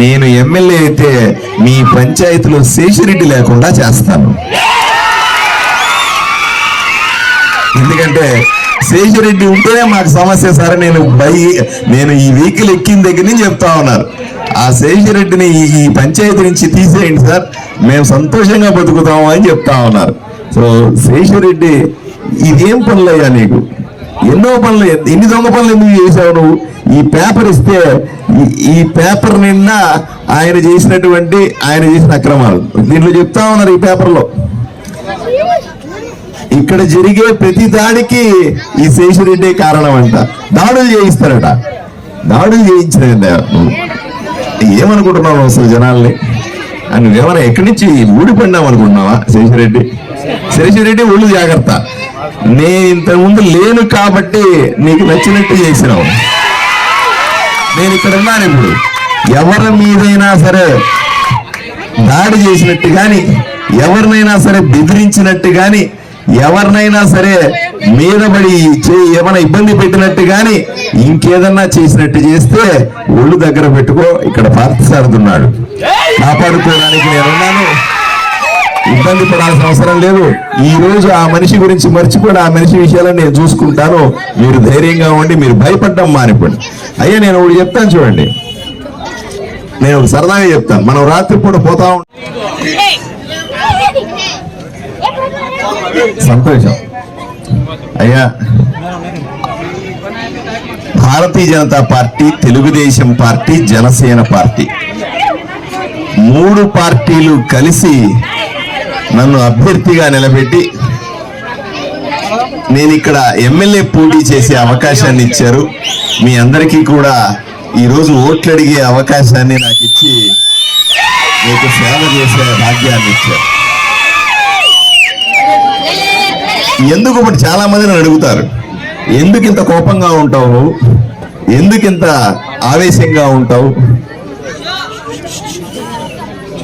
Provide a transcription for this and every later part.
నేను ఎమ్మెల్యే అయితే మీ పంచాయతీలో శేషిరెడ్డి లేకుండా చేస్తాను. ఎందుకంటే శేషిరెడ్డి ఉంటేనే మాకు సమస్య సార్. నేను ఈ వెహికల్ ఎక్కిన దగ్గర నుంచి చెప్తా ఉన్నారు, ఆ శేషిరెడ్డిని ఈ పంచాయతీ నుంచి తీసేయండి సార్, మేము సంతోషంగా బతుకుతాము అని చెప్తా ఉన్నారు. సో శేషిరెడ్డి, ఇదేం పనులయ్యా నీకు? ఎన్నో పనులు, ఎన్ని దొంగ పనులు ఎందుకు చేసావు నువ్వు? ఈ పేపర్ ఇస్తే ఈ పేపర్ నిండా ఆయన చేసిన అక్రమాలు దీంట్లో చెప్తా ఉన్నారు. ఈ పేపర్లో ఇక్కడ జరిగే ప్రతి దాడికి ఈ శేషిరెడ్డి కారణం అంట. దాడులు చేయిస్తారట, దాడులు చేయించలేదా? ఏమనుకుంటున్నావు అసలు జనాల్ని? నువ్వేమైనా ఎక్కడి నుంచి ఊడిపడినావు అనుకుంటున్నావా? శేషిరెడ్డి ఒళ్ళు జాగ్రత్త. నేను ఇంతకుముందు లేను కాబట్టి నీకు నచ్చినట్టు చేసినావు. నేను ఇక్కడ ఉన్నాను. ఇప్పుడు ఎవరి మీదైనా సరే దాడి చేసినట్టు కానీ, ఎవరినైనా సరే బెదిరించినట్టు కానీ, ఎవరినైనా సరే మీద పడి ఏమైనా ఇబ్బంది పెట్టినట్టు కానీ, ఇంకేదన్నా చేసినట్టు చేస్తే ఒళ్ళు దగ్గర పెట్టుకో. ఇక్కడ పార్థసారథున్నాడు, కాపాడుకోవడానికి నేనున్నాను. ఇబ్బంది పడాల్సిన అవసరం లేదు. ఈ రోజు ఆ మనిషి గురించి మర్చిపోయి ఆ మనిషి విషయాలను నేను చూసుకుంటాను. మీరు ధైర్యంగా ఉండి, మీరు భయపడ్డం మానిపోండి. అయ్యా నేను ఒకటి చెప్తాను చూడండి, నేను ఒక సరదాగా చెప్తాను. మనం రాత్రిపూట పోతా ఉంటాం, సంతోషం. అయ్యా Bharatiya Janata party, Telugu Desam party, Janasena party 3 పార్టీలు కలిసి నన్ను అభ్యర్థిగా నిలబెట్టి నేను ఇక్కడ ఎమ్మెల్యే పోటీ చేసే అవకాశాన్ని ఇచ్చారు. మీ అందరికీ కూడా ఈరోజు ఓట్లు అడిగే అవకాశాన్ని నాకు ఇచ్చి మీకు సేవ చేసే భాగ్యాన్ని ఇచ్చారు. ఎందుకు ఇప్పుడు చాలా మంది నన్ను అడుగుతారు, ఎందుకు ఇంత కోపంగా ఉంటావు, ఎందుకు ఇంత ఆవేశంగా ఉంటావు?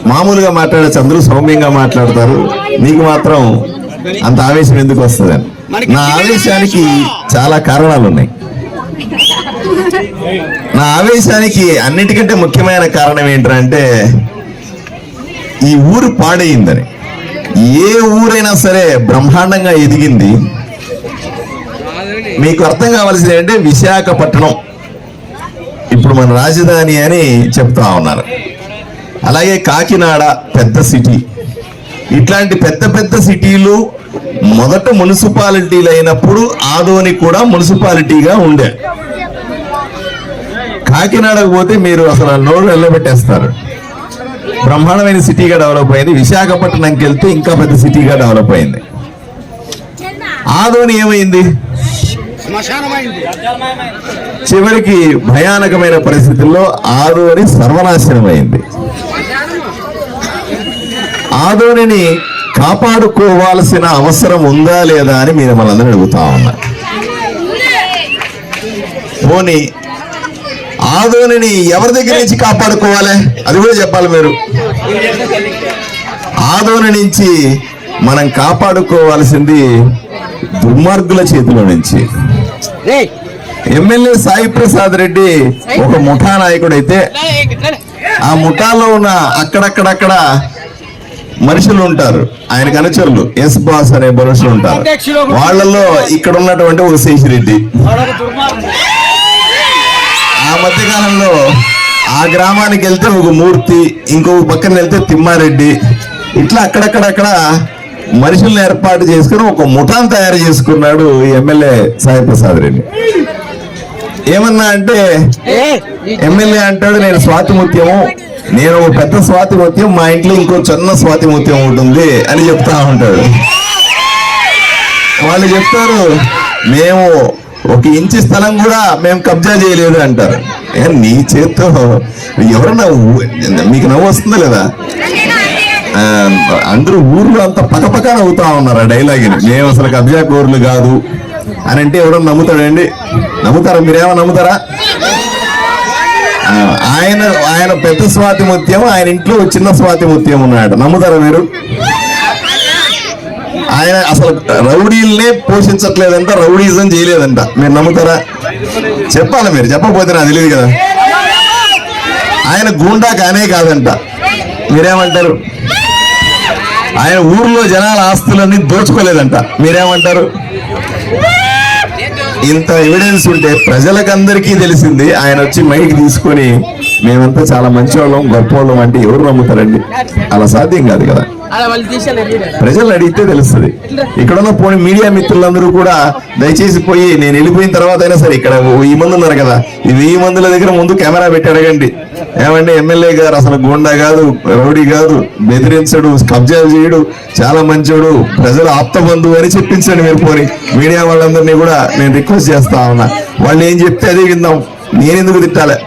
మామూలుగా మాట్లాడచ్చు, అందరూ సౌమ్యంగా మాట్లాడతారు, నీకు మాత్రం అంత ఆవేశం ఎందుకు వస్తుందని. నా ఆవేశానికి చాలా కారణాలు ఉన్నాయి. నా ఆవేశానికి అన్నిటికంటే ముఖ్యమైన కారణం ఏంటంటే ఈ ఊరు పాడైందని. ఏ ఊరైనా సరే బ్రహ్మాండంగా ఎదిగింది. మీకు అర్థం కావాల్సింది ఏంటంటే విశాఖపట్నం ఇప్పుడు మన రాజధాని అని చెప్తా ఉన్నారు. అలాగే కాకినాడ పెద్ద సిటీ. ఇట్లాంటి పెద్ద పెద్ద సిటీలు మొదట మున్సిపాలిటీలు అయినప్పుడు ఆదోని కూడా మున్సిపాలిటీగా ఉండే. కాకినాడకు పోతే మీరు అసలు నోరు వెళ్ళబెట్టేస్తారు. బ్రహ్మాండమైన సిటీగా డెవలప్ అయింది. విశాఖపట్నంకి వెళ్తే ఇంకా పెద్ద సిటీగా డెవలప్ అయింది. ఆదోని ఏమైంది? చివరికి భయానకమైన పరిస్థితుల్లో ఆదోని సర్వనాశనం అయింది. ఆదోనిని కాపాడుకోవాల్సిన అవసరం ఉందా లేదా అని మీరు మనందరూ అడుగుతా ఉన్నారు. పోనీ ఆదోనిని ఎవరి దగ్గర నుంచి కాపాడుకోవాలి అది కూడా చెప్పాలి మీరు. ఆదోని నుంచి మనం కాపాడుకోవాల్సింది దుర్మార్గుల చేతిలో నుంచి. ఎమ్మెల్యే సాయి ప్రసాద్ రెడ్డి ఒక ముఠా నాయకుడు అయితే ఆ ముఠాలో ఉన్న అక్కడక్కడక్కడ మనుషులు ఉంటారు, ఆయనకు అనుచరులు, ఎస్ బాస్ అనే మనుషులు ఉంటారు. వాళ్ళలో ఇక్కడ ఉన్నటువంటి ఒక శేషిరెడ్డి. ఆ మధ్యకాలంలో ఆ గ్రామానికి వెళ్తే ఒక మూర్తి, ఇంకొక పక్కన వెళ్తే తిమ్మారెడ్డి, ఇట్లా అక్కడక్కడక్కడ మనుషులను ఏర్పాటు చేసుకుని ఒక ముఠాను తయారు చేసుకున్నాడు ఎమ్మెల్యే సాయి ప్రసాద్ రెడ్డి. ఏమన్నా అంటే ఎమ్మెల్యే అంటాడు నేను స్వాతిముత్యము, నేను ఒక పెద్ద స్వాతిముత్యం, మా ఇంట్లో ఇంకో చిన్న స్వాతిముత్యం ఉంటుంది అని చెప్తా ఉంటాడు. వాళ్ళు చెప్తారు మేము 1 ఇంచు స్థలం కూడా మేము కబ్జా చేయలేదు అంటారు. నీ చేత్తో ఎవరన్నా మీకు నవ్వు వస్తుందా లేదా? అందరూ ఊర్లో అంతా పక్కపక్క నవ్వుతా ఉన్నారు ఆ డైలాగ్ని. మేము అసలు కబ్జా కోర్లు కాదు అని అంటే ఎవరన్నా నమ్ముతాడండి? నమ్ముతారా? మీరేమో నమ్ముతారా? ఆయన పెద్ద స్వాతిముత్యం, ఆయన ఇంట్లో చిన్న స్వాతిముత్యం ఉన్నాడు, నమ్ముతారా మీరు? ఆయన అసలు రౌడీలనే పోషించట్లేదంట, రౌడీజం చేయలేదంట, మీరు నమ్ముతారా? చెప్పాలి మీరు, చెప్పకపోతే నాకు తెలియదు కదా. ఆయన గూండా కానే కాదంట. మీరేమంటారు? ఆయన ఊర్లో జనాల ఆస్తులన్నీ దోచుకోలేదంట. మీరేమంటారు? ఇంత ఎవిడెన్స్ ఉంటే ప్రజలకందరికీ తెలిసింది. ఆయన వచ్చి మైక్ తీసుకొని మేమంతా చాలా మంచివాళ్ళం, గొప్పవాళ్ళం అంటే ఎవరు నమ్ముతారండి? అలా సాధ్యం కాదు కదా. ప్రజలు అడిగితే తెలుస్తుంది. ఇక్కడ ఉన్న పోనీ మీడియా మిత్రులందరూ కూడా దయచేసి పోయి, నేను వెళ్ళిపోయిన తర్వాత అయినా సరే, ఇక్కడ 1000 మంది ఉన్నారు కదా, ఈ 1000 మందిల దగ్గర ముందు కెమెరా పెట్టి అడగండి, ఏమంటే ఎమ్మెల్యే గారు అసలు గుండా కాదు, రౌడీ కాదు, బెదిరించడు, కబ్జాలు చేయడు, చాలా మంచోడు, ప్రజల ఆప్త బంధువు అని చెప్పించండి. మీరు పోని మీడియా వాళ్ళందరినీ కూడా నేను రిక్వెస్ట్ చేస్తా ఉన్నా, వాళ్ళు ఏం చెప్తే అదే విందాం. నేనెందుకు తిట్టాలి?